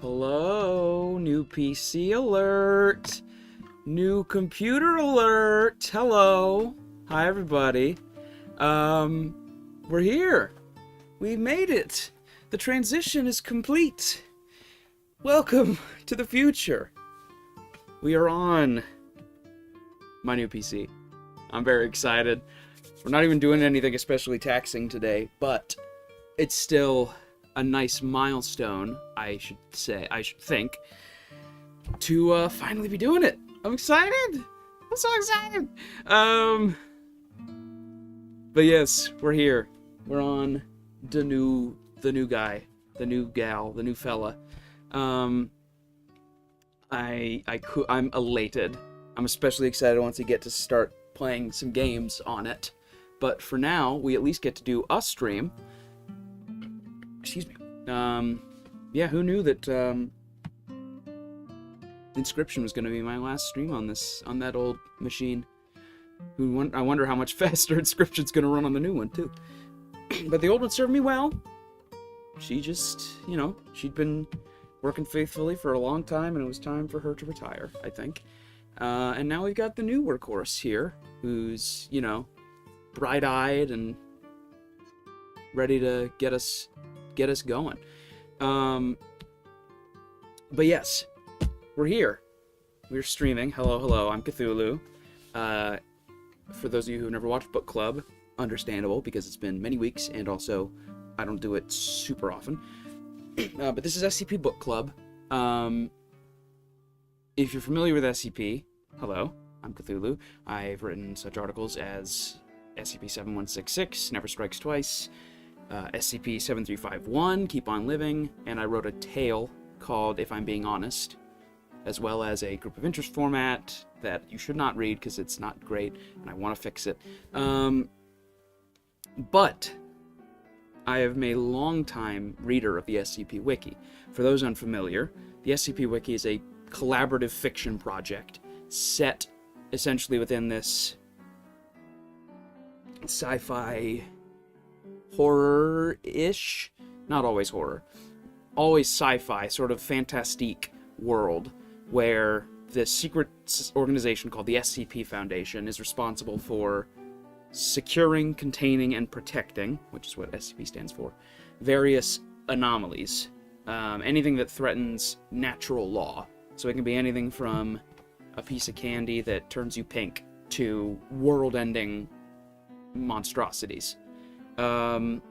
Hello, new PC alert, new computer alert. Hello, hi everybody. We're here. We made it. The transition is complete. Welcome to the future. We are on my new PC. I'm very excited. We're not even doing anything especially taxing today, but it's still a nice milestone, I should think, to finally be doing it. I'm excited. I'm so excited. But yes, we're here. We're on the new guy, the new gal, the new fella. I'm elated. I'm especially excited once we get to start playing some games on it. But for now, we at least get to do a stream. Excuse me. Yeah, who knew that Inscription was going to be my last stream on that old machine? I wonder how much faster Inscription's going to run on the new one too. But the old one served me well. She just, she'd been working faithfully for a long time, and it was time for her to retire, I think. And now we've got the new workhorse here, who's, bright-eyed and ready to get us going. But yes, we're here. We're streaming. Hello, I'm Cthulhu. For those of you who've never watched Book Club, understandable, because it's been many weeks, and also I don't do it super often. But this is SCP Book Club. If you're familiar with SCP, hello, I'm Cthulhu. I've written such articles as SCP-7166, Never Strikes Twice, SCP-7351, Keep on Living, and I wrote a tale called If I'm Being Honest, as well as a group of interest format that you should not read because it's not great, and I want to fix it. But I am a long-time reader of the SCP Wiki. For those unfamiliar, the SCP Wiki is a collaborative fiction project set essentially within this sci-fi horror-ish, not always horror, always sci-fi, sort of fantastique world where the secret organization called the SCP Foundation is responsible for securing, containing, and protecting, which is what SCP stands for, various anomalies. Anything that threatens natural law. So it can be anything from a piece of candy that turns you pink to world-ending monstrosities. And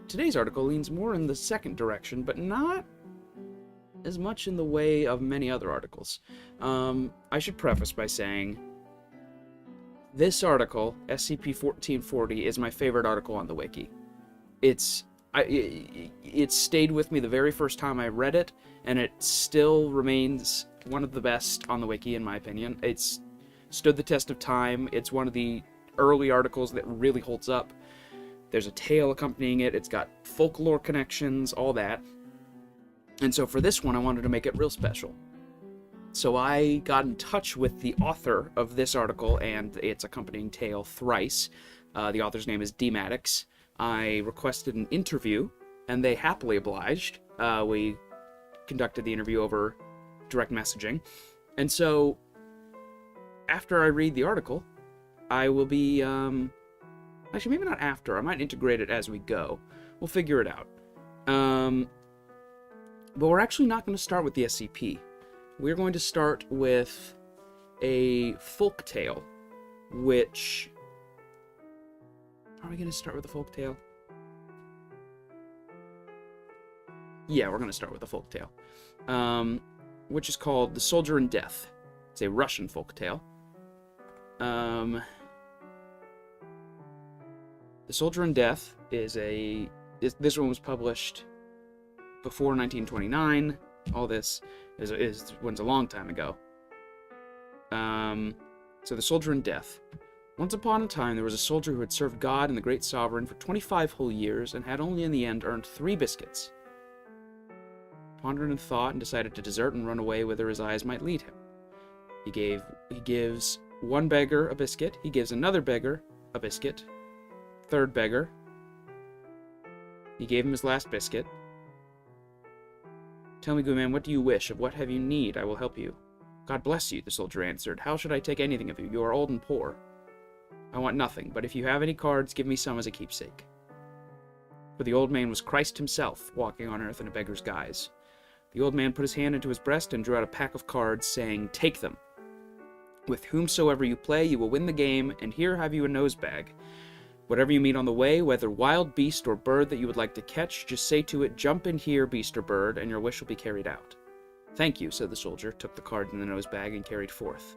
today's article leans more in the second direction, but not as much in the way of many other articles. I should preface by saying this article, SCP-1440, is my favorite article on the wiki. It stayed with me the very first time I read it, and it still remains one of the best on the wiki, in my opinion. It's stood the test of time. It's one of the early articles that really holds up. There's a tale accompanying it. It's got folklore connections, all that. And so for this one, I wanted to make it real special. So I got in touch with the author of this article and its accompanying tale, Thrice. The author's name is Dmatix. I requested an interview, and they happily obliged. We conducted the interview over direct messaging. And so, after I read the article, I will be, actually, maybe not after. I might integrate it as we go. We'll figure it out. But we're actually not going to start with the SCP. We're going to start with a folk tale, which... Are we going to start with a folk tale? Yeah, we're going to start with a folk tale, which is called The Soldier in Death. It's a Russian folk tale. The Soldier in Death is this one was published before 1929. All this one's a long time ago. So The Soldier in Death. Once upon a time, there was a soldier who had served God and the Great Sovereign for 25 whole years and had only in the end earned 3 biscuits. Pondered in thought and decided to desert and run away whither his eyes might lead him. He gives one beggar a biscuit. He gives another beggar a biscuit. Third beggar. He gave him his last biscuit. Tell me, good man, what do you wish? Of what have you need? I will help you. God bless you, the soldier answered. How should I take anything of you? You are old and poor. I want nothing, but if you have any cards, give me some as a keepsake. For the old man was Christ himself, walking on earth in a beggar's guise. The old man put his hand into his breast and drew out a pack of cards, saying, Take them. With whomsoever you play, you will win the game, and here have you a nosebag. Whatever you meet on the way, whether wild beast or bird that you would like to catch, just say to it, Jump in here, beast or bird, and your wish will be carried out. Thank you, said the soldier, took the card in the nosebag, and carried forth.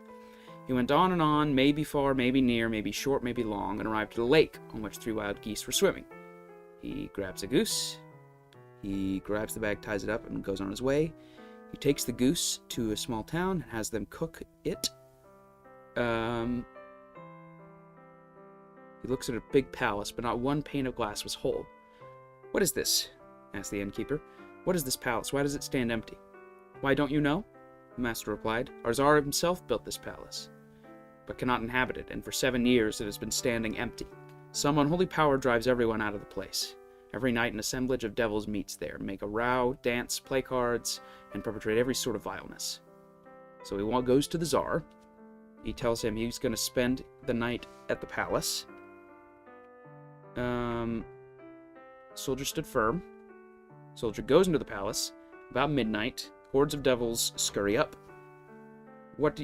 He went on, maybe far, maybe near, maybe short, maybe long, and arrived at a lake on which 3 wild geese were swimming. He grabs a goose. He grabs the bag, ties it up, and goes on his way. He takes the goose to a small town and has them cook it. He looks at a big palace, but not one pane of glass was whole. What is this? Asked the innkeeper. What is this palace? Why does it stand empty? Why, don't you know? The master replied. Our Tsar himself built this palace, but cannot inhabit it, and for 7 years it has been standing empty. Some unholy power drives everyone out of the place. Every night an assemblage of devils meets there, make a row, dance, play cards, and perpetrate every sort of vileness. So he goes to the Tsar. He tells him he's going to spend the night at the palace. Soldier stood firm. Soldier goes into the palace. About midnight, hordes of devils scurry up. What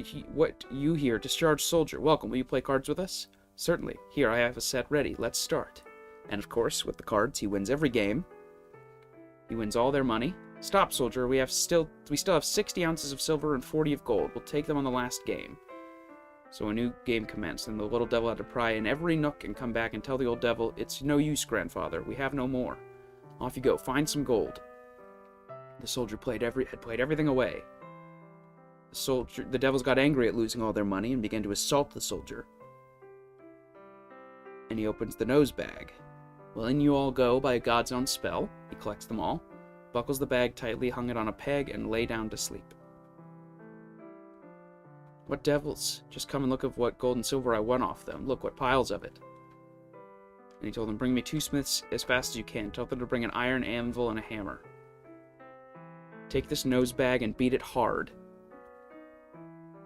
you here? Discharged soldier. Welcome. Will you play cards with us? Certainly. Here, I have a set ready. Let's start. And of course, with the cards, he wins every game. He wins all their money. Stop, soldier. We still have 60 ounces of silver and 40 of gold. We'll take them on the last game. So a new game commenced, and the little devil had to pry in every nook and come back and tell the old devil, It's no use, grandfather. We have no more. Off you go. Find some gold. The soldier had played everything away. The devils got angry at losing all their money and began to assault the soldier. And he opens the nose bag. Well, in you all go by God's own spell. He collects them all, buckles the bag tightly, hung it on a peg, and lay down to sleep. What devils? Just come and look at what gold and silver I won off them. Look, what piles of it. And he told them, Bring me 2 smiths as fast as you can. Tell them to bring an iron anvil and a hammer. Take this nose bag and beat it hard.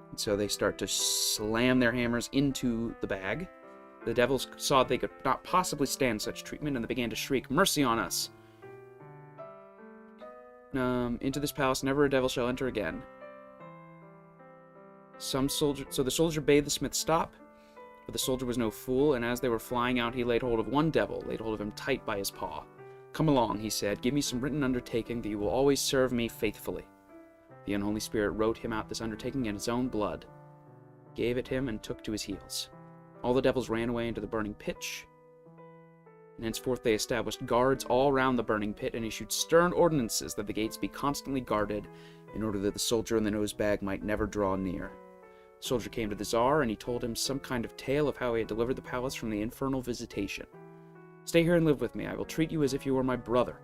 And so they start to slam their hammers into the bag. The devils saw they could not possibly stand such treatment, and they began to shriek, Mercy on us! Into this palace never a devil shall enter again. So the soldier bade the smith stop, but the soldier was no fool, and as they were flying out, he laid hold of one devil, laid hold of him tight by his paw. Come along, he said, give me some written undertaking that you will always serve me faithfully. The unholy spirit wrote him out this undertaking in his own blood, gave it him, and took to his heels. All the devils ran away into the burning pitch, and henceforth they established guards all round the burning pit and issued stern ordinances that the gates be constantly guarded in order that the soldier in the nose bag might never draw near. The soldier came to the Tsar, and he told him some kind of tale of how he had delivered the palace from the infernal visitation. Stay here and live with me. I will treat you as if you were my brother.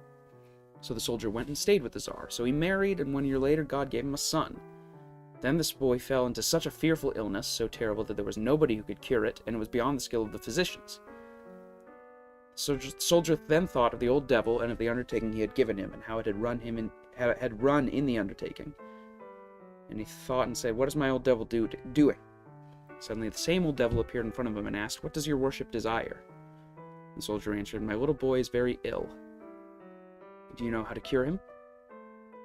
So the soldier went and stayed with the Tsar. So he married, and 1 year later God gave him a son. Then this boy fell into such a fearful illness, so terrible that there was nobody who could cure it, and it was beyond the skill of the physicians. The soldier then thought of the old devil and of the undertaking he had given him, and how it had run in the undertaking. And he thought and said, What is my old devil doing? Suddenly the same old devil appeared in front of him and asked, What does your worship desire? The soldier answered, My little boy is very ill. Do you know how to cure him?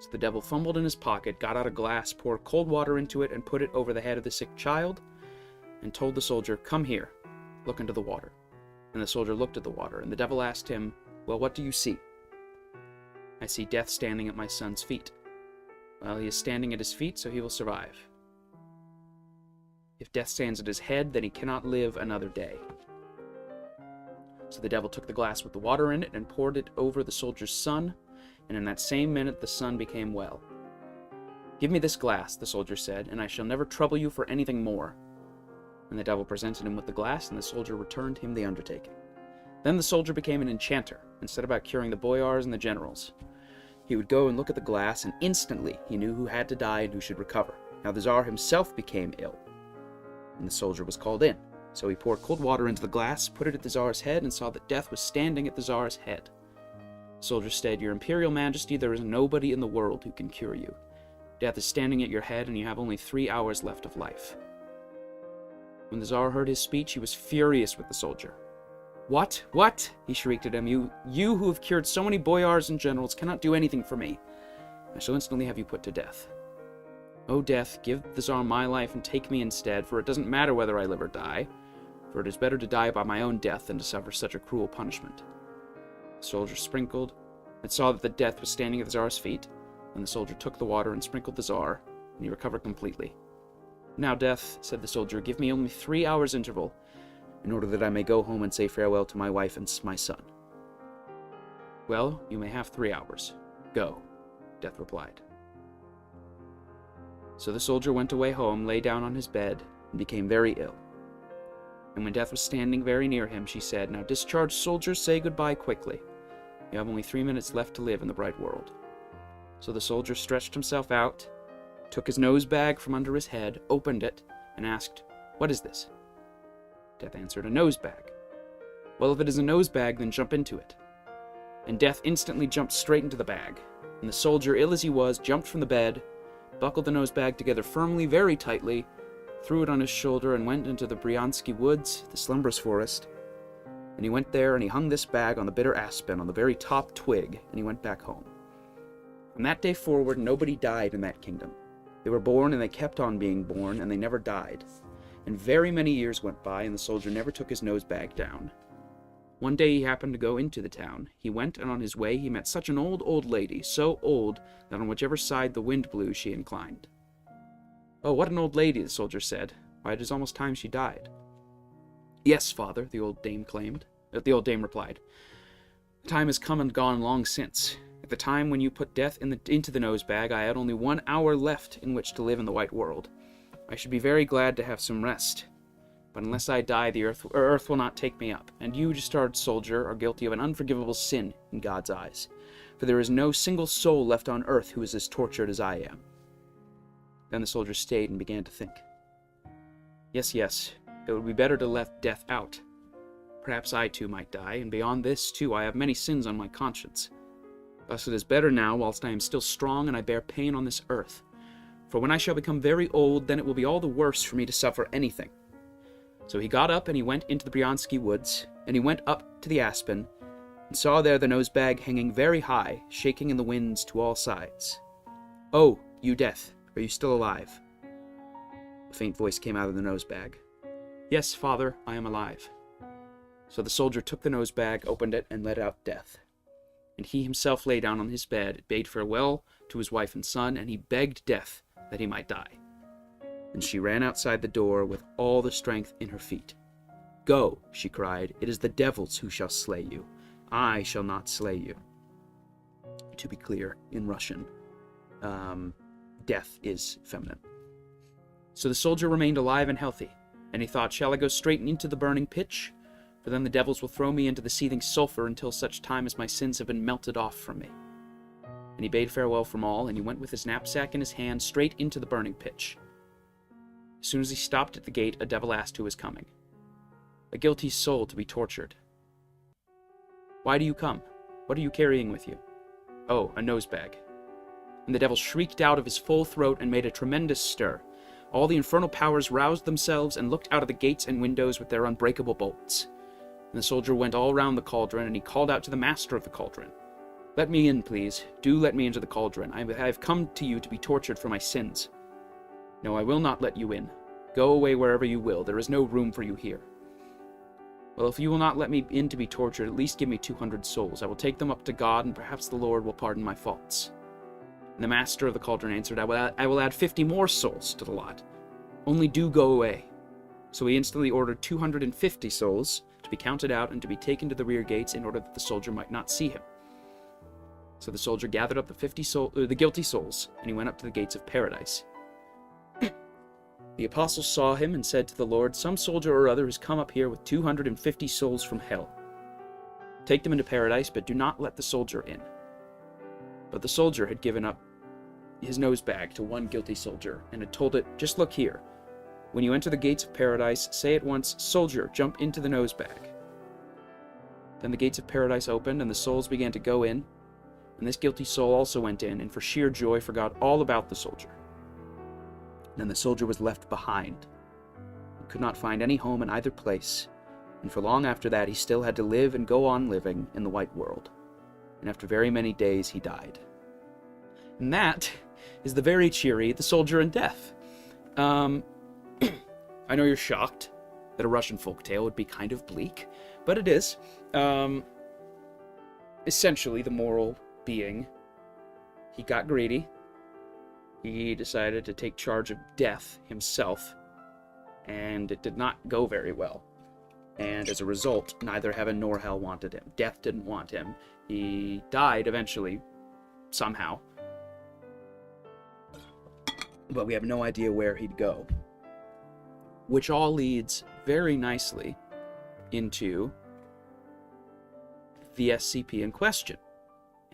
So the devil fumbled in his pocket, got out a glass, poured cold water into it, and put it over the head of the sick child, and told the soldier, Come here, look into the water. And the soldier looked at the water, and the devil asked him, Well, what do you see? I see death standing at my son's feet. Well, he is standing at his feet, so he will survive. If death stands at his head, then he cannot live another day. So the devil took the glass with the water in it and poured it over the soldier's son, and in that same minute the son became well. Give me this glass, the soldier said, and I shall never trouble you for anything more. And the devil presented him with the glass, and the soldier returned him the undertaking. Then the soldier became an enchanter, and set about curing the boyars and the generals. He would go and look at the glass, and instantly he knew who had to die and who should recover. Now the Tsar himself became ill, and the soldier was called in. So he poured cold water into the glass, put it at the Tsar's head, and saw that death was standing at the Tsar's head. The soldier said, "Your Imperial Majesty, there is nobody in the world who can cure you. Death is standing at your head, and you have only 3 hours left of life." When the Tsar heard his speech, he was furious with the soldier. "What? What?" he shrieked at him. You who have cured so many boyars and generals cannot do anything for me. I shall instantly have you put to death. O death, give the Tsar my life and take me instead, for it doesn't matter whether I live or die, for it is better to die by my own death than to suffer such a cruel punishment." The soldier sprinkled, and saw that the death was standing at the Tsar's feet, and the soldier took the water and sprinkled the Tsar, and he recovered completely. "Now, Death," said the soldier, "give me only 3 hours interval, in order that I may go home and say farewell to my wife and my son." "Well, you may have 3 hours. Go," Death replied. So the soldier went away home, lay down on his bed, and became very ill. And when Death was standing very near him, she said, "Now discharged soldiers, say goodbye quickly. You have only 3 minutes left to live in the bright world." So the soldier stretched himself out, took his nose bag from under his head, opened it, and asked, "What is this?" Death answered, "A nose bag." "Well, if it is a nose bag, then jump into it." And Death instantly jumped straight into the bag. And the soldier, ill as he was, jumped from the bed, buckled the nose bag together firmly, very tightly, threw it on his shoulder, and went into the Bryansky woods, the slumberous forest. And he went there, and he hung this bag on the bitter aspen, on the very top twig, and he went back home. From that day forward, nobody died in that kingdom. They were born, and they kept on being born, and they never died. And very many years went by, and the soldier never took his nose bag down. One day he happened to go into the town. He went, and on his way he met such an old lady, so old that on whichever side the wind blew she inclined. "Oh, what an old lady," the soldier said. "Why, it is almost time she died." "Yes, father," the old dame replied. "The time has come and gone long since. At the time when you put death into the nose bag, I had only 1 hour left in which to live in the white world. I should be very glad to have some rest. But unless I die, the earth will not take me up, and you, discharged soldier, are guilty of an unforgivable sin in God's eyes. For there is no single soul left on earth who is as tortured as I am." Then the soldier stayed and began to think. Yes, it would be better to let death out. Perhaps I too might die, and beyond this too I have many sins on my conscience. Thus it is better now, whilst I am still strong and I bear pain on this earth. For when I shall become very old, then it will be all the worse for me to suffer anything. So he got up and he went into the Bryansky woods, and he went up to the aspen, and saw there the nose bag hanging very high, shaking in the winds to all sides. "Oh, you Death, are you still alive?" A faint voice came out of the nose bag. "Yes, father, I am alive." So the soldier took the nose bag, opened it, and let out Death. And he himself lay down on his bed, bade farewell to his wife and son, and he begged Death that he might die. And she ran outside the door with all the strength in her feet. "Go," she cried, "it is the devils who shall slay you. I shall not slay you." To be clear, in Russian, death is feminine. So the soldier remained alive and healthy, and he thought, "Shall I go straight into the burning pitch? For then the devils will throw me into the seething sulfur until such time as my sins have been melted off from me." And he bade farewell from all, and he went with his knapsack in his hand straight into the burning pitch. As soon as he stopped at the gate, a devil asked who was coming. "A guilty soul to be tortured." "Why do you come? What are you carrying with you?" "Oh, a nose bag." And the devil shrieked out of his full throat and made a tremendous stir. All the infernal powers roused themselves and looked out of the gates and windows with their unbreakable bolts. And the soldier went all round the cauldron, and he called out to the master of the cauldron, "Let me in, please. Do let me into the cauldron. I have come to you to be tortured for my sins." "No, I will not let you in. Go away wherever you will. There is no room for you here." "Well, if you will not let me in to be tortured, at least give me 200 souls. I will take them up to God, and perhaps the Lord will pardon my faults." And the master of the cauldron answered, I will add 50 more souls to the lot. Only do go away." So he instantly ordered 250 souls to be counted out and to be taken to the rear gates in order that the soldier might not see him. So the soldier gathered up the guilty souls, and he went up to the gates of paradise. The apostle saw him and said to the Lord, "Some soldier or other has come up here with 250 souls from hell. Take them into paradise, but do not let the soldier in." But the soldier had given up his nose bag to one guilty soldier, and had told it, "Just look here. When you enter the gates of paradise, say at once, 'Soldier, jump into the nose bag.'" Then the gates of paradise opened, and the souls began to go in, and this guilty soul also went in, and for sheer joy forgot all about the soldier. Then the soldier was left behind. He could not find any home in either place, and for long after that he still had to live and go on living in the white world. And after very many days he died. And that is the very cheery The Soldier in Death. I know you're shocked that a Russian folktale would be kind of bleak, but it is. Essentially, the moral being, he got greedy, he decided to take charge of death himself, and it did not go very well. And as a result, neither heaven nor hell wanted him. Death didn't want him. He died eventually, somehow. But we have no idea where he'd go. Which all leads very nicely into the SCP in question.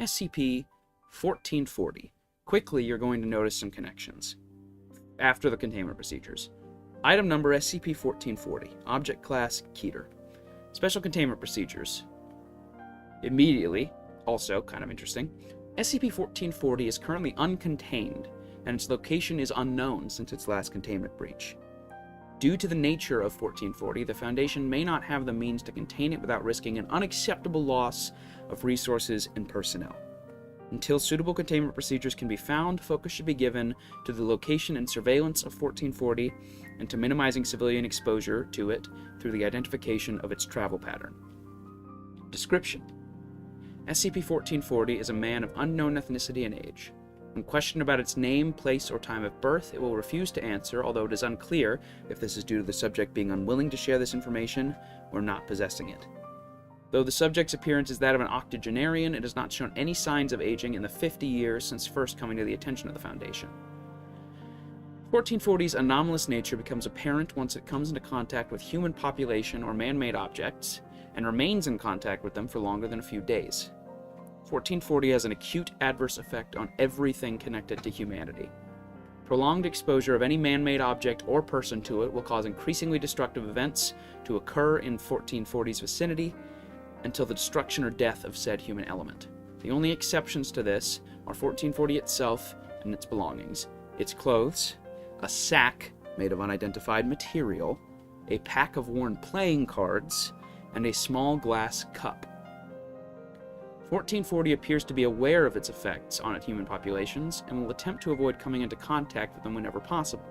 SCP-1440. Quickly, you're going to notice some connections after the containment procedures. Item number SCP-1440. Object class Keter. Special containment procedures. Immediately, also kind of interesting, SCP-1440 is currently uncontained, and its location is unknown since its last containment breach. Due to the nature of 1440, the Foundation may not have the means to contain it without risking an unacceptable loss of resources and personnel. Until suitable containment procedures can be found, focus should be given to the location and surveillance of 1440 and to minimizing civilian exposure to it through the identification of its travel pattern. Description: SCP-1440 is a man of unknown ethnicity and age. When questioned about its name, place, or time of birth, it will refuse to answer, although it is unclear if this is due to the subject being unwilling to share this information or not possessing it. Though the subject's appearance is that of an octogenarian, it has not shown any signs of aging in the 50 years since first coming to the attention of the Foundation. 1440's anomalous nature becomes apparent once it comes into contact with human population or man-made objects, and remains in contact with them for longer than a few days. 1440 has an acute adverse effect on everything connected to humanity. Prolonged exposure of any man-made object or person to it will cause increasingly destructive events to occur in 1440's vicinity until the destruction or death of said human element. The only exceptions to this are 1440 itself and its belongings, its clothes, a sack made of unidentified material, a pack of worn playing cards, and a small glass cup. 1440 appears to be aware of its effects on human populations and will attempt to avoid coming into contact with them whenever possible.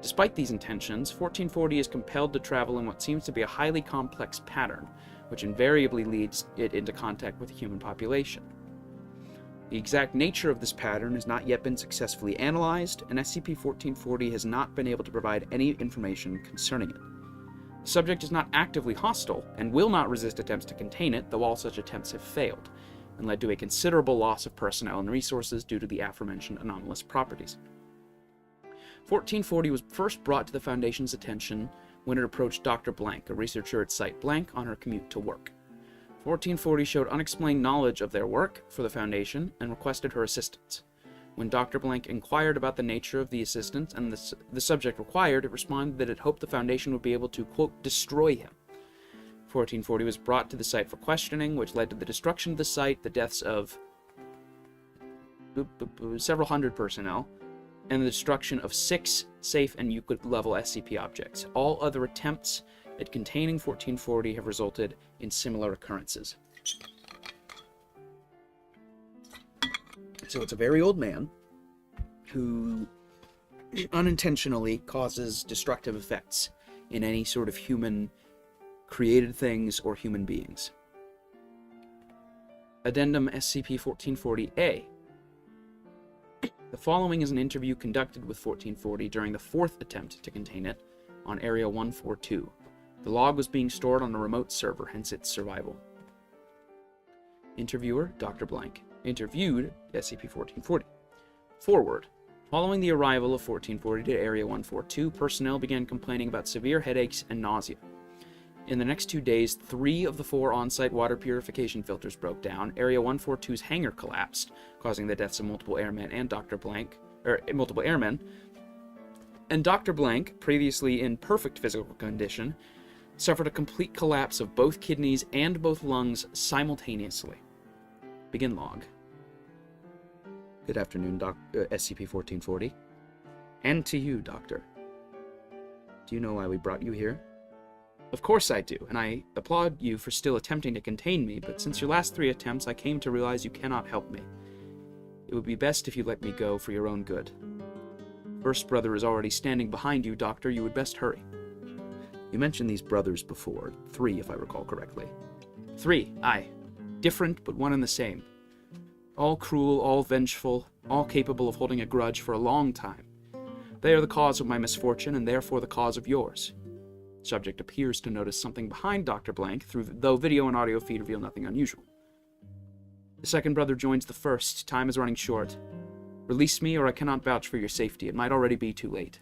Despite these intentions, 1440 is compelled to travel in what seems to be a highly complex pattern, which invariably leads it into contact with the human population. The exact nature of this pattern has not yet been successfully analyzed, and SCP-1440 has not been able to provide any information concerning it. The subject is not actively hostile, and will not resist attempts to contain it, though all such attempts have failed, and led to a considerable loss of personnel and resources due to the aforementioned anomalous properties. 1440 was first brought to the Foundation's attention when it approached Dr. Blank, a researcher at Site Blank, on her commute to work. 1440 showed unexplained knowledge of their work for the Foundation and requested her assistance. When Dr. Blank inquired about the nature of the assistance and the subject required, it responded that it hoped the Foundation would be able to, quote, destroy him. 1440 was brought to the site for questioning, which led to the destruction of the site, the deaths of several hundred personnel, and the destruction of 6 safe and Euclid-level SCP objects. All other attempts at containing 1440 have resulted in similar occurrences. So it's a very old man who unintentionally causes destructive effects in any sort of human-created things or human beings. Addendum SCP-1440-A. The following is an interview conducted with 1440 during the 4th attempt to contain it on Area 142. The log was being stored on a remote server, hence its survival. Interviewer, Dr. Blank. Interviewed, SCP-1440. Forward. Following the arrival of 1440 to Area 142, personnel began complaining about severe headaches and nausea. In the next 2 days, 3 of the 4 on-site water purification filters broke down. Area 142's hangar collapsed, causing the deaths of multiple airmen and multiple airmen. And Dr. Blank, previously in perfect physical condition, suffered a complete collapse of both kidneys and both lungs simultaneously. Begin log. Good afternoon, SCP-1440. And to you, Doctor. Do you know why we brought you here? Of course I do, and I applaud you for still attempting to contain me, but since your last 3 attempts, I came to realize you cannot help me. It would be best if you let me go for your own good. First brother is already standing behind you, Doctor. You would best hurry. You mentioned these brothers before. 3, if I recall correctly. 3, aye. Different, but one and the same. All cruel, all vengeful, all capable of holding a grudge for a long time. They are the cause of my misfortune, and therefore the cause of yours. Subject appears to notice something behind Dr. Blank, though video and audio feed reveal nothing unusual. The second brother joins the first. Time is running short. Release me, or I cannot vouch for your safety. It might already be too late.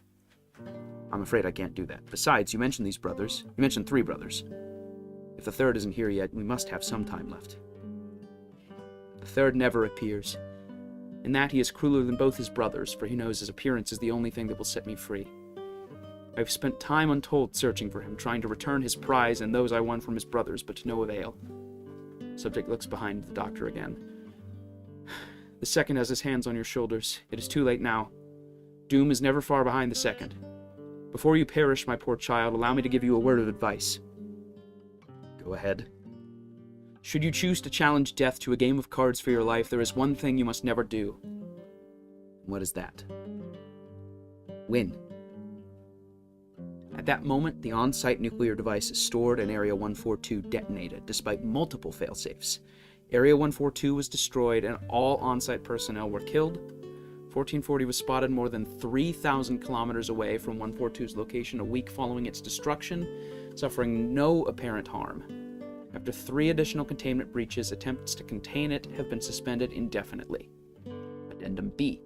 I'm afraid I can't do that. Besides, you mentioned these brothers. You mentioned 3 brothers. If the third isn't here yet, we must have some time left. The third never appears. In that, he is crueler than both his brothers, for he knows his appearance is the only thing that will set me free. I've spent time untold searching for him, trying to return his prize and those I won from his brothers, but to no avail. Subject looks behind the doctor again. The second has his hands on your shoulders. It is too late now. Doom is never far behind the second. Before you perish, my poor child, allow me to give you a word of advice. Go ahead. Should you choose to challenge death to a game of cards for your life, there is one thing you must never do. What is that? Win. At that moment, the on-site nuclear device stored in Area 142 detonated, despite multiple failsafes. Area 142 was destroyed, and all on-site personnel were killed. 1440 was spotted more than 3,000 kilometers away from 142's location a week following its destruction, suffering no apparent harm. After 3 additional containment breaches, attempts to contain it have been suspended indefinitely. Addendum B.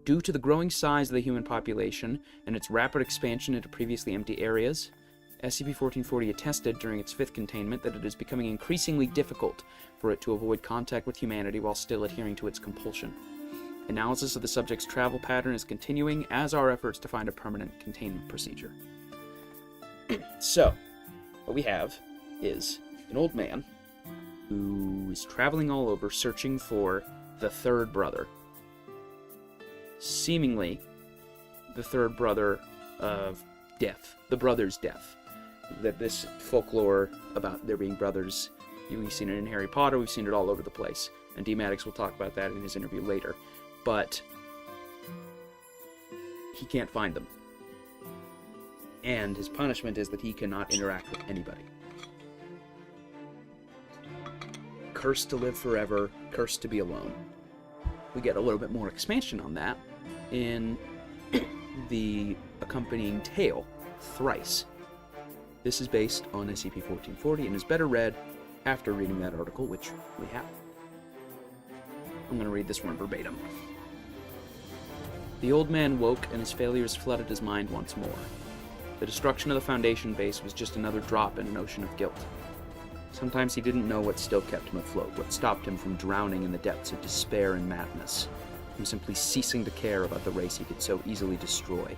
Due to the growing size of the human population and its rapid expansion into previously empty areas, SCP-1440 attested during its 5th containment that it is becoming increasingly difficult for it to avoid contact with humanity while still adhering to its compulsion. Analysis of the subject's travel pattern is continuing, as are efforts to find a permanent containment procedure. So, what we have is an old man who is traveling all over searching for the third brother. Seemingly, the third brother of death, the brother's death. That this folklore about there being brothers, we've seen it in Harry Potter, we've seen it all over the place, and Dmatix will talk about that in his interview later, but he can't find them. And his punishment is that he cannot interact with anybody. Cursed to live forever, cursed to be alone. We get a little bit more expansion on that in the accompanying tale, Thrice. This is based on SCP-1440 and is better read after reading that article, which we have. I'm going to read this one verbatim. The old man woke and his failures flooded his mind once more. The destruction of the Foundation base was just another drop in an ocean of guilt. Sometimes he didn't know what still kept him afloat, what stopped him from drowning in the depths of despair and madness, from simply ceasing to care about the race he could so easily destroy.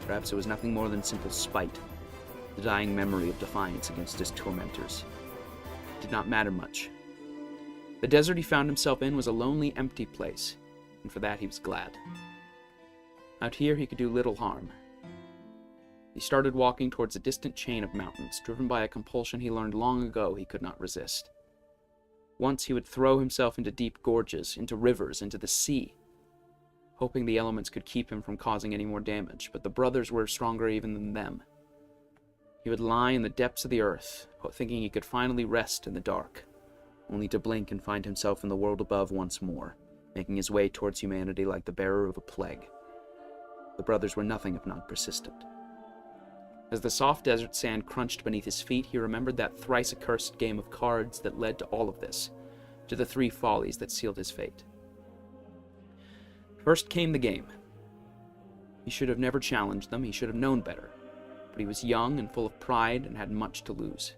Perhaps it was nothing more than simple spite, the dying memory of defiance against his tormentors. It did not matter much. The desert he found himself in was a lonely, empty place, and for that he was glad. Out here he could do little harm. He started walking towards a distant chain of mountains, driven by a compulsion he learned long ago he could not resist. Once he would throw himself into deep gorges, into rivers, into the sea, hoping the elements could keep him from causing any more damage, but the brothers were stronger even than them. He would lie in the depths of the earth, thinking he could finally rest in the dark, only to blink and find himself in the world above once more, making his way towards humanity like the bearer of a plague. The brothers were nothing if not persistent. As the soft desert sand crunched beneath his feet, he remembered that thrice accursed game of cards that led to all of this, to the 3 follies that sealed his fate. First came the game. He should have never challenged them, he should have known better, but he was young and full of pride and had much to lose.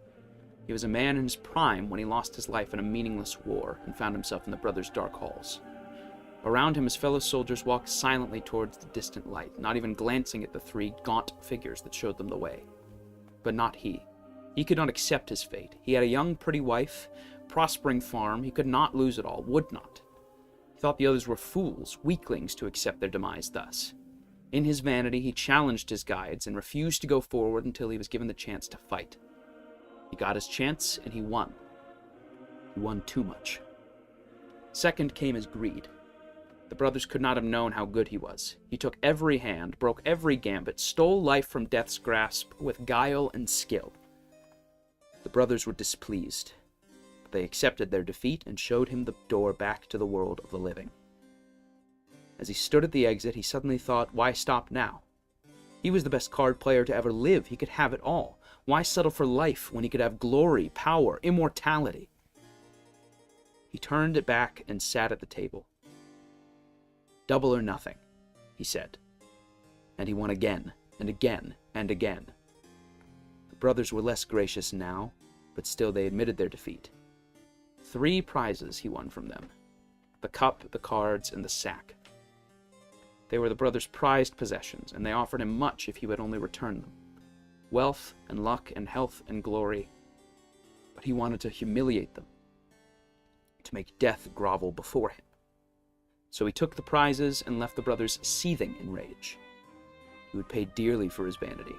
He was a man in his prime when he lost his life in a meaningless war and found himself in the brothers' dark halls. Around him, his fellow soldiers walked silently towards the distant light, not even glancing at the 3 gaunt figures that showed them the way. but not he. He could not accept his fate. He had a young, pretty wife, prospering farm. He could not lose it all, would not. He thought the others were fools, weaklings, to accept their demise thus. In his vanity, he challenged his guides and refused to go forward until he was given the chance to fight. He got his chance, and he won. He won too much. Second came his greed. The brothers could not have known how good he was. He took every hand, broke every gambit, stole life from death's grasp with guile and skill. The brothers were displeased, but they accepted their defeat and showed him the door back to the world of the living. As he stood at the exit, he suddenly thought, why stop now? He was the best card player to ever live. He could have it all. Why settle for life when he could have glory, power, immortality? He turned it back and sat at the table. Double or nothing, he said. And he won again, and again, and again. The brothers were less gracious now, but still they admitted their defeat. 3 prizes he won from them: the cup, the cards, and the sack. They were the brothers' prized possessions, and they offered him much if he would only return them. Wealth, and luck, and health, and glory. But he wanted to humiliate them, to make death grovel before him. So he took the prizes and left the brothers seething in rage. He would pay dearly for his vanity.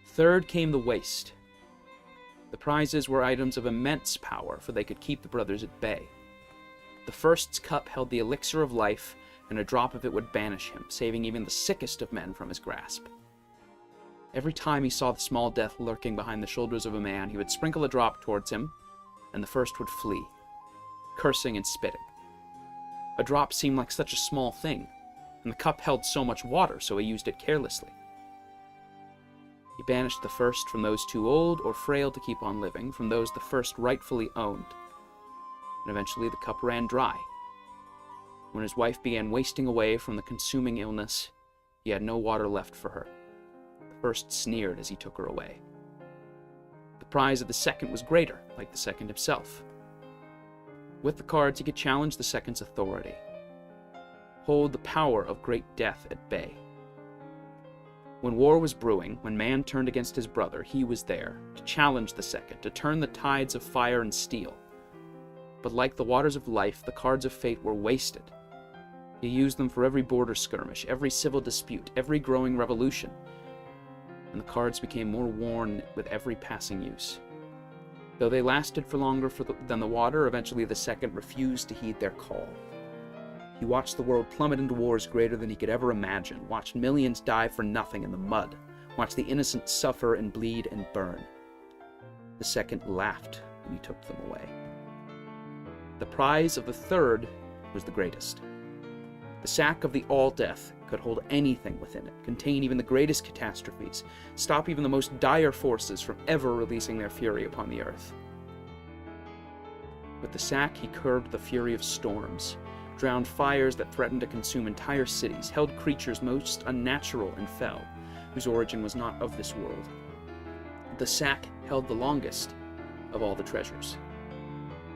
Third came the waste. The prizes were items of immense power, for they could keep the brothers at bay. The first's cup held the elixir of life, and a drop of it would banish him, saving even the sickest of men from his grasp. Every time he saw the small death lurking behind the shoulders of a man, he would sprinkle a drop towards him, and the first would flee, cursing and spitting. A drop seemed like such a small thing, and the cup held so much water, so he used it carelessly. He banished the first from those too old or frail to keep on living, from those the first rightfully owned. And eventually the cup ran dry. When his wife began wasting away from the consuming illness, he had no water left for her. The first sneered as he took her away. The prize of the second was greater, like the second himself. With the cards, he could challenge the second's authority, hold the power of great death at bay. When war was brewing, when man turned against his brother, he was there, to challenge the second, to turn the tides of fire and steel. But like the waters of life, the cards of fate were wasted. He used them for every border skirmish, every civil dispute, every growing revolution, and the cards became more worn with every passing use. Though they lasted for longer than the water, eventually the second refused to heed their call. He watched the world plummet into wars greater than he could ever imagine, watched millions die for nothing in the mud, watched the innocent suffer and bleed and burn. The second laughed when he took them away. The prize of the third was the greatest. The sack of the all-death could hold anything within it, contain even the greatest catastrophes, stop even the most dire forces from ever releasing their fury upon the earth. With the sack, he curbed the fury of storms, drowned fires that threatened to consume entire cities, held creatures most unnatural and fell, whose origin was not of this world. The sack held the longest of all the treasures,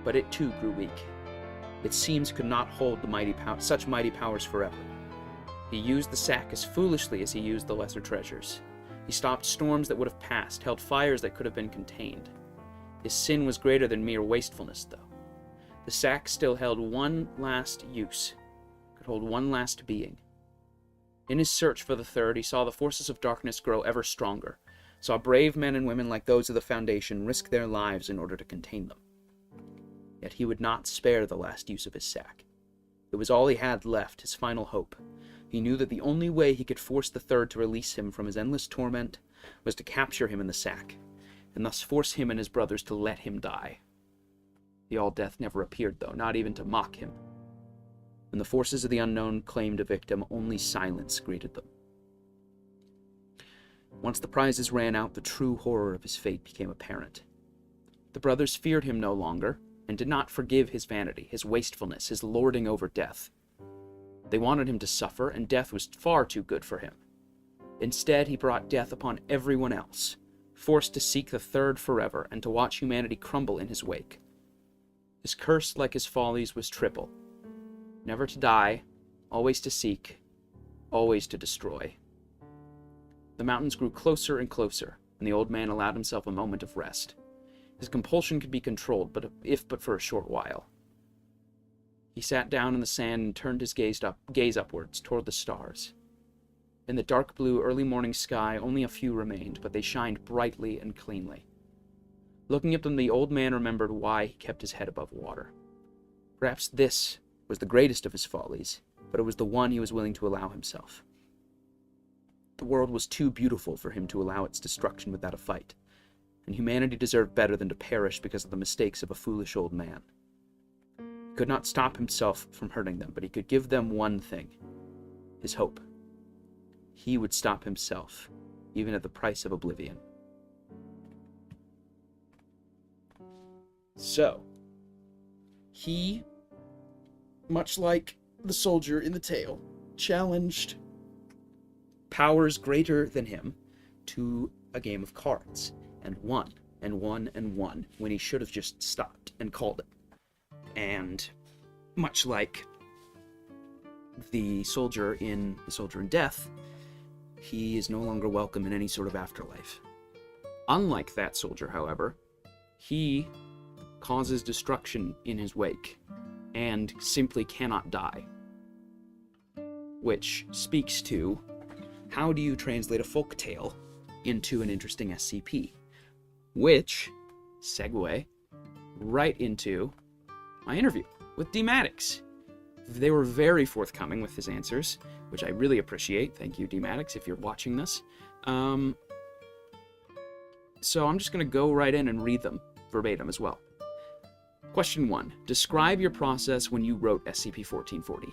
but it too grew weak. Its seams could not hold such mighty powers forever. He used the sack as foolishly as he used the lesser treasures. He stopped storms that would have passed, held fires that could have been contained. His sin was greater than mere wastefulness, though. The sack still held one last use, could hold one last being. In his search for the third, he saw the forces of darkness grow ever stronger, saw brave men and women like those of the Foundation risk their lives in order to contain them. Yet he would not spare the last use of his sack. It was all he had left, his final hope. He knew that the only way he could force the third to release him from his endless torment was to capture him in the sack, and thus force him and his brothers to let him die. The All-Death never appeared, though, not even to mock him. When the forces of the unknown claimed a victim, only silence greeted them. Once the prizes ran out, the true horror of his fate became apparent. The brothers feared him no longer, and did not forgive his vanity, his wastefulness, his lording over death. They wanted him to suffer, and death was far too good for him. Instead, he brought death upon everyone else, forced to seek the third forever, and to watch humanity crumble in his wake. His curse, like his follies, was triple. Never to die, always to seek, always to destroy. The mountains grew closer and closer. and the old man allowed himself a moment of rest. His compulsion could be controlled, but for a short while. He sat down in the sand and turned his gaze upwards toward the stars. In the dark blue early morning sky, only a few remained, but they shined brightly and cleanly. Looking at them, the old man remembered why he kept his head above water. Perhaps this was the greatest of his follies, but it was the one he was willing to allow himself. The world was too beautiful for him to allow its destruction without a fight, and humanity deserved better than to perish because of the mistakes of a foolish old man. He could not stop himself from hurting them, but he could give them one thing: his hope. He would stop himself, even at the price of oblivion. So, he, much like the soldier in the tale, challenged powers greater than him to a game of cards, and won, and won, and won, when he should have just stopped and called it. And much like the soldier in Death, he is no longer welcome in any sort of afterlife. Unlike that soldier, however, he causes destruction in his wake, and simply cannot die. Which speaks to, how do you translate a folktale into an interesting SCP? Which, segue, right into my interview with Dmatix. They were very forthcoming with his answers, which I really appreciate. Thank you, Dmatix, if you're watching this. So I'm just going to go right in and read them verbatim as well. Question 1. Describe your process when you wrote SCP-1440.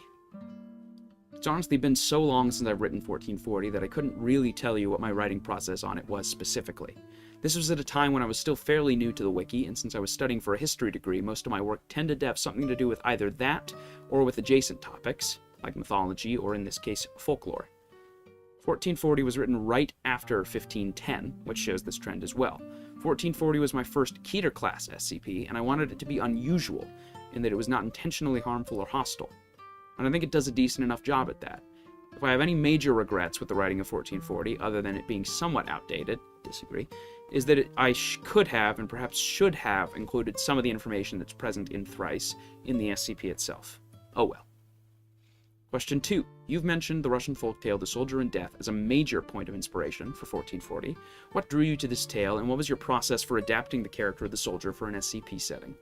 It's honestly been so long since I've written 1440 that I couldn't really tell you what my writing process on it was specifically. This was at a time when I was still fairly new to the wiki, and since I was studying for a history degree, most of my work tended to have something to do with either that or with adjacent topics, like mythology or, in this case, folklore. 1440 was written right after 1510, which shows this trend as well. 1440 was my first Keter class SCP, and I wanted it to be unusual in that it was not intentionally harmful or hostile. And I think it does a decent enough job at that. If I have any major regrets with the writing of 1440, other than it being somewhat outdated, disagree, is that I could have, and perhaps should have, included some of the information that's present in Thrice in the SCP itself. Oh well. Question 2. You've mentioned the Russian folktale The Soldier in Death as a major point of inspiration for 1440. What drew you to this tale, and what was your process for adapting the character of the soldier for an SCP setting?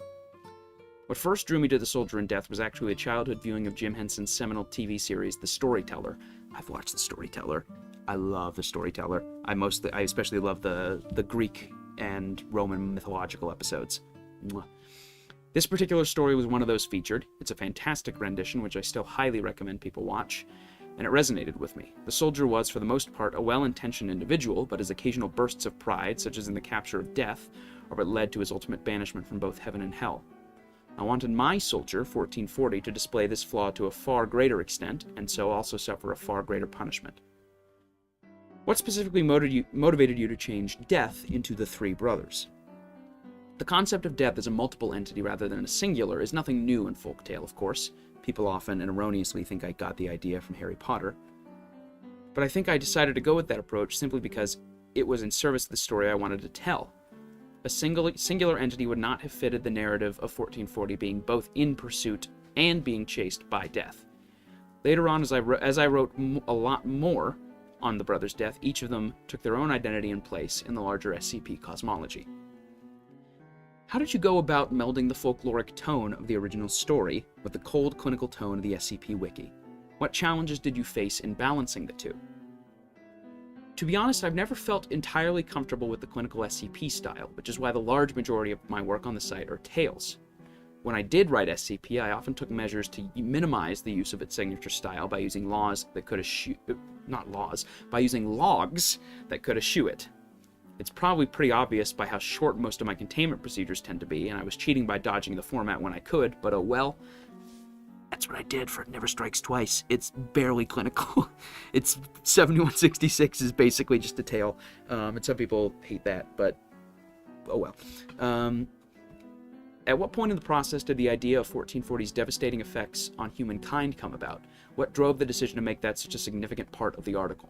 What first drew me to The Soldier in Death was actually a childhood viewing of Jim Henson's seminal TV series, The Storyteller. I've watched The Storyteller. I love The Storyteller. I especially love the Greek and Roman mythological episodes. Mwah. This particular story was one of those featured. It's a fantastic rendition, which I still highly recommend people watch, and it resonated with me. The soldier was, for the most part, a well-intentioned individual, but his occasional bursts of pride, such as in the capture of Death, are what led to his ultimate banishment from both heaven and hell. I wanted my soldier, 1440, to display this flaw to a far greater extent, and so also suffer a far greater punishment. What specifically motivated you to change Death into the three brothers? The concept of death as a multiple entity rather than a singular is nothing new in folktale, of course. People often and erroneously think I got the idea from Harry Potter. But I think I decided to go with that approach simply because it was in service of the story I wanted to tell. A singular entity would not have fitted the narrative of 1440 being both in pursuit and being chased by death. Later on, as I wrote a lot more on the brothers' death, each of them took their own identity and place in the larger SCP cosmology. How did you go about melding the folkloric tone of the original story with the cold, clinical tone of the SCP Wiki? What challenges did you face in balancing the two? To be honest, I've never felt entirely comfortable with the clinical SCP style, which is why the large majority of my work on the site are tales. When I did write SCP, I often took measures to minimize the use of its signature style by using logs that could eschew it. It's probably pretty obvious by how short most of my containment procedures tend to be, and I was cheating by dodging the format when I could, but oh well. That's what I did for It Never Strikes Twice. It's barely clinical. It's 7166 is basically just a tale, and some people hate that, but oh well. At what point in the process did the idea of 1440's devastating effects on humankind come about? What drove the decision to make that such a significant part of the article?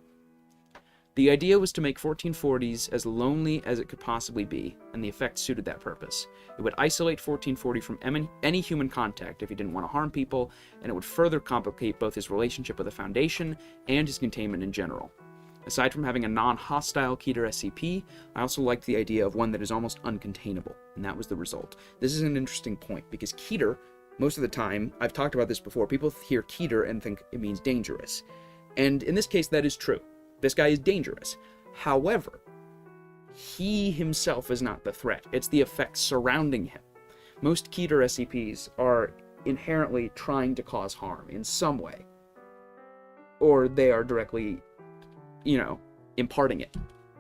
The idea was to make 1440s as lonely as it could possibly be, and the effect suited that purpose. It would isolate 1440 from any human contact if he didn't want to harm people, and it would further complicate both his relationship with the Foundation and his containment in general. Aside from having a non-hostile Keter SCP, I also liked the idea of one that is almost uncontainable, and that was the result. This is an interesting point, because Keter, most of the time, I've talked about this before, people hear Keter and think it means dangerous. And in this case, that is true. This guy is dangerous. However, he himself is not the threat. It's the effects surrounding him. Most Keter SCPs are inherently trying to cause harm in some way. Or they are directly, imparting it.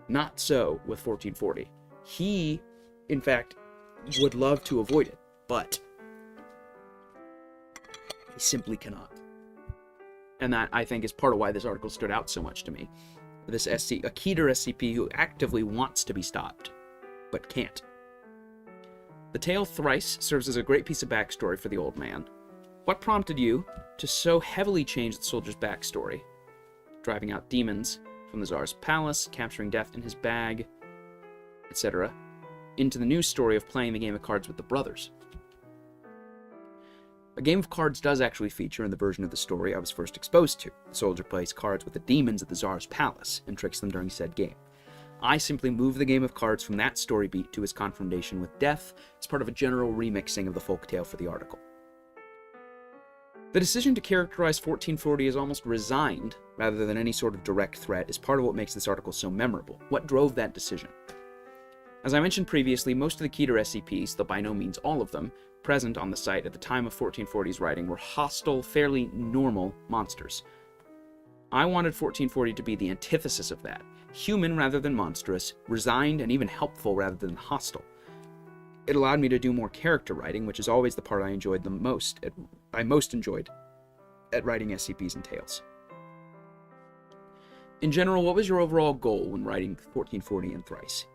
Not so with 1440. He, in fact, would love to avoid it, but he simply cannot. And that, I think, is part of why this article stood out so much to me. A Keter SCP who actively wants to be stopped, but can't. The tale Thrice serves as a great piece of backstory for the old man. What prompted you to so heavily change the soldier's backstory? Driving out demons from the Tsar's palace, capturing death in his bag, etc., into the new story of playing the game of cards with the brothers. A game of cards does actually feature in the version of the story I was first exposed to. The soldier plays cards with the demons at the Tsar's palace and tricks them during said game. I simply moved the game of cards from that story beat to his confrontation with death as part of a general remixing of the folktale for the article. The decision to characterize 1440 as almost resigned, rather than any sort of direct threat, is part of what makes this article so memorable. What drove that decision? As I mentioned previously, most of the Keter SCPs, though by no means all of them, present on the site at the time of 1440's writing were hostile, fairly normal monsters. I wanted 1440 to be the antithesis of that. Human rather than monstrous, resigned and even helpful rather than hostile. It allowed me to do more character writing, which is always the part I most enjoyed at writing SCPs and tales. In general, what was your overall goal when writing 1440 and Thrice?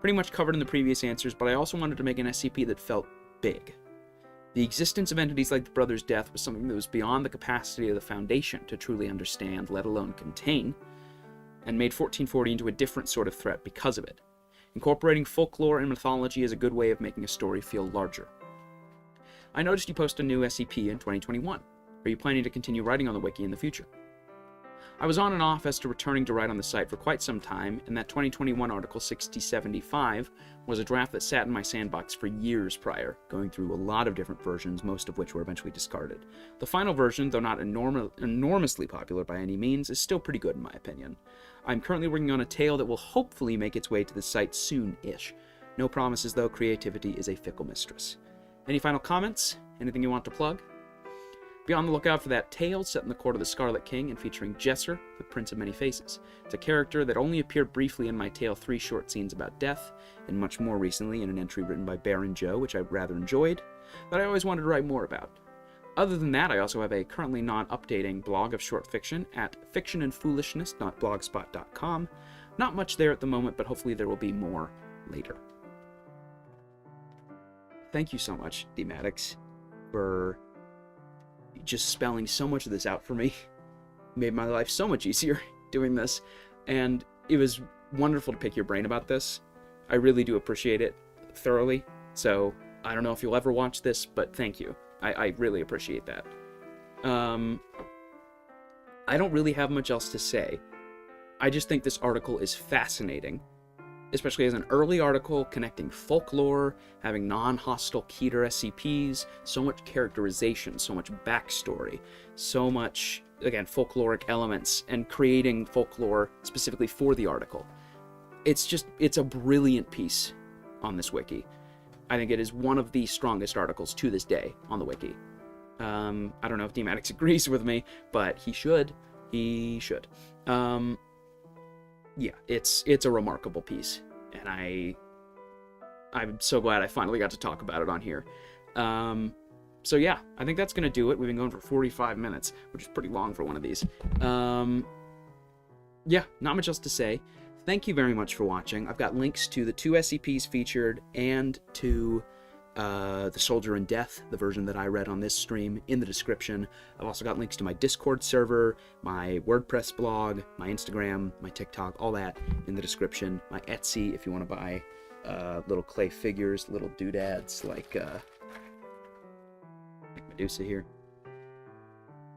Pretty much covered in the previous answers, but I also wanted to make an SCP that felt big. The existence of entities like the Brothers' death was something that was beyond the capacity of the Foundation to truly understand, let alone contain, and made 1440 into a different sort of threat because of it. Incorporating folklore and mythology is a good way of making a story feel larger. I noticed you post a new SCP in 2021. Are you planning to continue writing on the wiki in the future? I was on and off as to returning to write on the site for quite some time, and that 2021 article 6075 was a draft that sat in my sandbox for years prior, going through a lot of different versions, most of which were eventually discarded. The final version, though not enormously popular by any means, is still pretty good in my opinion. I'm currently working on a tale that will hopefully make its way to the site soon-ish. No promises though, creativity is a fickle mistress. Any final comments? Anything you want to plug? Be on the lookout for that tale set in the court of the Scarlet King and featuring Jesser, the Prince of Many Faces. It's a character that only appeared briefly in my tale 3 short scenes about death, and much more recently in an entry written by Baron Joe, which I rather enjoyed, that I always wanted to write more about. Other than that, I also have a currently non-updating blog of short fiction at fictionandfoolishness.blogspot.com. Not much there at the moment, but hopefully there will be more later. Thank you so much, Dmatix, for just spelling so much of this out for me. Made my life so much easier doing this, and it was wonderful to pick your brain about this. I really do appreciate it thoroughly, so I don't know if you'll ever watch this, but thank you. I really appreciate that. I don't really have much else to say. I just think this article is fascinating, especially as an early article connecting folklore, having non-hostile Keter SCPs, so much characterization, so much backstory, so much, again, folkloric elements, and creating folklore specifically for the article. It's a brilliant piece on this wiki. I think it is one of the strongest articles to this day on the wiki. I don't know if Dmatix agrees with me, but he should. He should. Yeah, it's a remarkable piece, and I'm so glad I finally got to talk about it on here. So yeah, I think that's gonna do it. We've been going for 45 minutes, which is pretty long for one of these. Yeah, not much else to say. Thank you very much for watching. I've got links to the 2 SCPs featured and to The Soldier in Death, the version that I read on this stream, in the description. I've also got links to my Discord server, my WordPress blog, my Instagram, my TikTok, all that in the description. My Etsy, if you want to buy little clay figures, little doodads like Medusa here.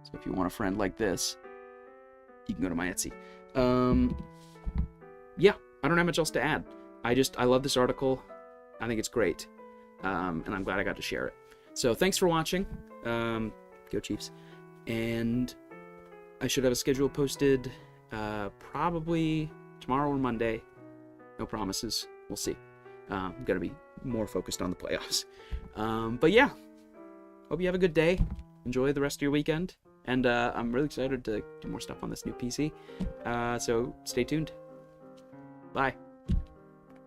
So if you want a friend like this, you can go to my Etsy. Yeah, I don't have much else to add. I love this article. I think it's great. And I'm glad I got to share it. So thanks for watching. Go Chiefs. And I should have a schedule posted probably tomorrow or Monday. No promises. We'll see. I'm going to be more focused on the playoffs. But yeah, hope you have a good day. Enjoy the rest of your weekend. And I'm really excited to do more stuff on this new PC. So stay tuned. Bye.